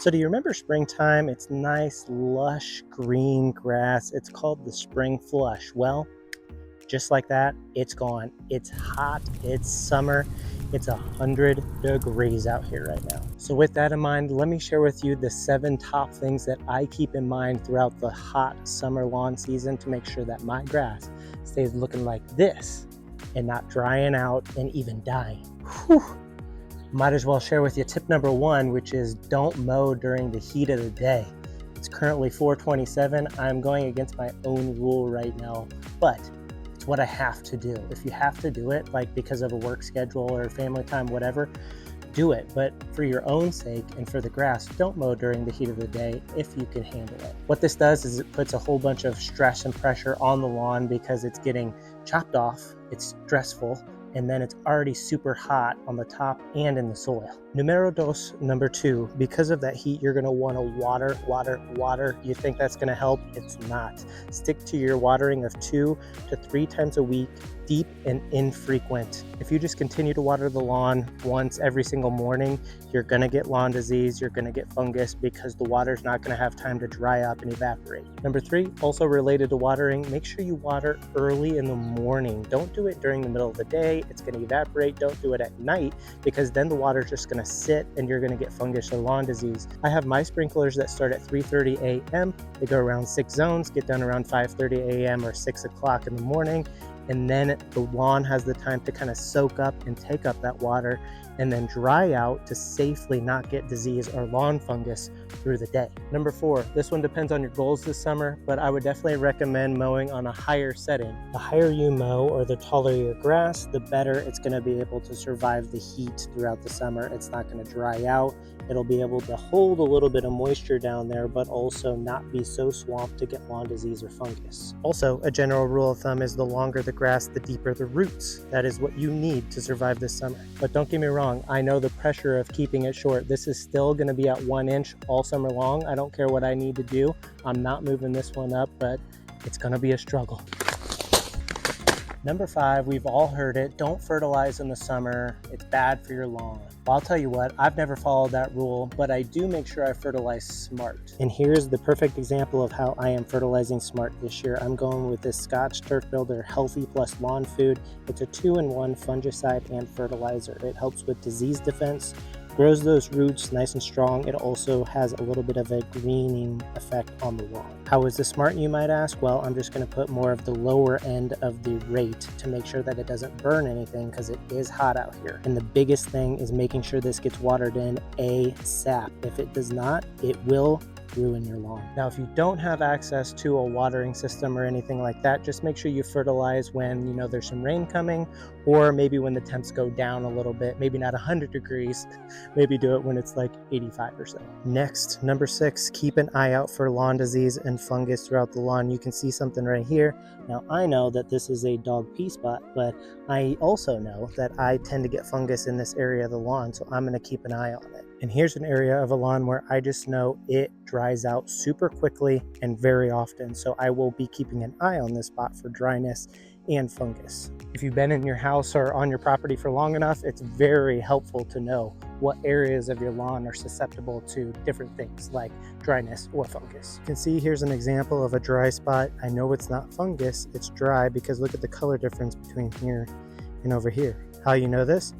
So do you remember springtime? It's nice, lush, green grass. It's called the spring flush. Well, just like that, it's gone. It's hot, it's summer, it's 100 degrees out here right now. So with that in mind, let me share with you the 7 top things that I keep in mind throughout the hot summer lawn season to make sure that my grass stays looking like this and not drying out and even dying. Whew. Might as well share with you tip number 1, which is don't mow during the heat of the day. It's currently 4:27. I'm going against my own rule right now, but it's what I have to do. If you have to do it, like because of a work schedule or family time, whatever, do it. But for your own sake and for the grass, don't mow during the heat of the day if you can handle it. What this does is it puts a whole bunch of stress and pressure on the lawn because it's getting chopped off, it's stressful, and then it's already super hot on the top and in the soil. Number 2, because of that heat, you're gonna wanna water. You think that's gonna help? It's not. Stick to your watering of 2 to 3 times a week, deep and infrequent. If you just continue to water the lawn once every single morning, you're gonna get lawn disease, you're gonna get fungus because the water's not gonna have time to dry up and evaporate. Number 3, also related to watering, make sure you water early in the morning. Don't do it during the middle of the day, it's gonna evaporate. Don't do it at night because then the water's just gonna sit and you're gonna get fungus or lawn disease. I have my sprinklers that start at 3:30 a.m. They go around 6 zones, get done around 5:30 a.m. or 6 o'clock in the morning. And then the lawn has the time to kind of soak up and take up that water and then dry out to safely not get disease or lawn fungus through the day. Number 4, this one depends on your goals this summer, but I would definitely recommend mowing on a higher setting. The higher you mow or the taller your grass, the better it's going to be able to survive the heat throughout the summer. It's not going to dry out. It'll be able to hold a little bit of moisture down there, but also not be so swamped to get lawn disease or fungus. Also, a general rule of thumb is the longer the grass, the deeper the roots. That is what you need to survive this summer. But don't get me wrong, I know the pressure of keeping it short. This is still going to be at 1 inch all summer long. I don't care what I need to do. I'm not moving this one up, but it's going to be a struggle. Number 5, we've all heard it, don't fertilize in the summer, it's bad for your lawn. Well, I'll tell you what, I've never followed that rule, but I do make sure I fertilize smart. And here's the perfect example of how I am fertilizing smart this year. I'm going with this Scotch Turf Builder Healthy Plus Lawn Food. It's a 2-in-1 fungicide and fertilizer. It helps with disease defense, grows those roots nice and strong. It also has a little bit of a greening effect on the lawn. How is this smart, you might ask? Well, I'm just going to put more of the lower end of the rate to make sure that it doesn't burn anything because it is hot out here. And the biggest thing is making sure this gets watered in ASAP. If it does not, it will ruin your lawn. Now, if you don't have access to a watering system or anything like that, just make sure you fertilize when you know there's some rain coming, or maybe when the temps go down a little bit, maybe not 100 degrees, maybe do it when it's like 85 or so. Next, number 6, keep an eye out for lawn disease and fungus throughout the lawn. You can see something right here. Now, I know that this is a dog pee spot, but I also know that I tend to get fungus in this area of the lawn, so I'm going to keep an eye on it. And here's an area of a lawn where I just know it dries out super quickly and very often. So I will be keeping an eye on this spot for dryness and fungus. If you've been in your house or on your property for long enough, it's very helpful to know what areas of your lawn are susceptible to different things like dryness or fungus. You can see here's an example of a dry spot. I know it's not fungus, it's dry because look at the color difference between here and over here. How you know this?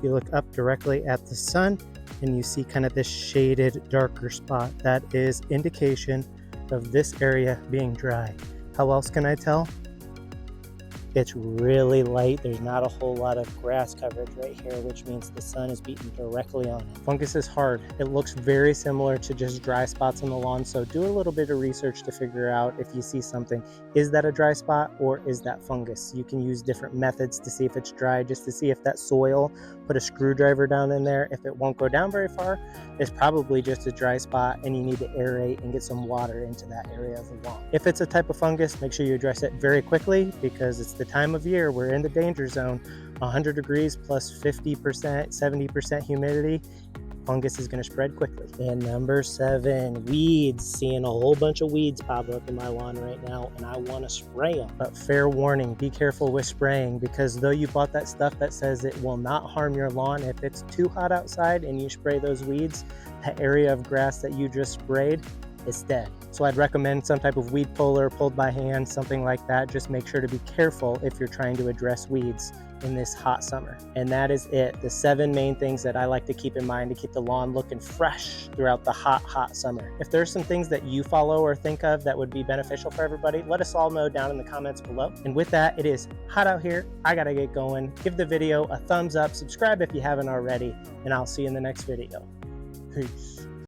You look up directly at the sun and you see kind of this shaded darker spot. That is indication of this area being dry. How else can I tell? It's really light. There's not a whole lot of grass coverage right here, which means the sun is beating directly on it. Fungus is hard. It looks very similar to just dry spots on the lawn, so do a little bit of research to figure out if you see something. Is that a dry spot or is that fungus? You can use different methods to see if it's dry, just to see if that soil, put a screwdriver down in there. If it won't go down very far, it's probably just a dry spot and you need to aerate and get some water into that area of the lawn. If it's a type of fungus, make sure you address it very quickly because it's the time of year we're in the danger zone. 100 degrees plus 50%, 70% humidity. fungus is going to spread quickly. And number 7, weeds. Seeing a whole bunch of weeds pop up in my lawn right now, and I want to spray them. But fair warning, be careful with spraying, because though you bought that stuff that says it will not harm your lawn, if it's too hot outside and you spray those weeds, that area of grass that you just sprayed is dead. So I'd recommend some type of weed puller, pulled by hand, something like that. Just make sure to be careful if you're trying to address weeds in this hot summer. And that is it. The 7 main things that I like to keep in mind to keep the lawn looking fresh throughout the hot summer. If there's some things that you follow or think of that would be beneficial for everybody, let us all know down in the comments below. And with that, it is hot out here. I gotta get going. Give the video a thumbs up, subscribe if you haven't already, and I'll see you in the next video. Peace.